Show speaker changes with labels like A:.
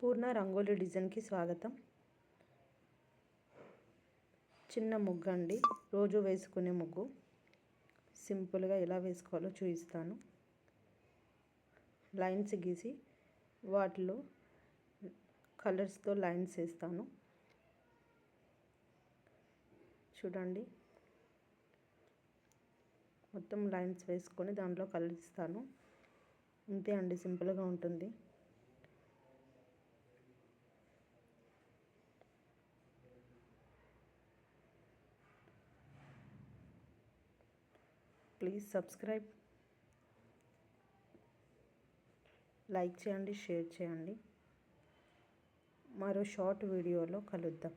A: పూర్ణ రంగోలీ డిజైన్కి స్వాగతం. చిన్న ముగ్గు అండి, రోజు వేసుకునే ముగ్గు. సింపుల్గా ఎలా వేసుకోవాలో చూపిస్తాను. లైన్స్ గీసి వాటిలో కలర్స్తో లైన్స్ వేస్తాను. చూడండి, మొత్తం లైన్స్ వేసుకొని దాంట్లో కలర్ ఇస్తాను. అంతే అండి, సింపుల్గా ఉంటుంది. ప్లీజ్ సబ్స్క్రైబ్, లైక్ చేయండి, షేర్ చేయండి. మరో షార్ట్ వీడియోలో కలుద్దాం.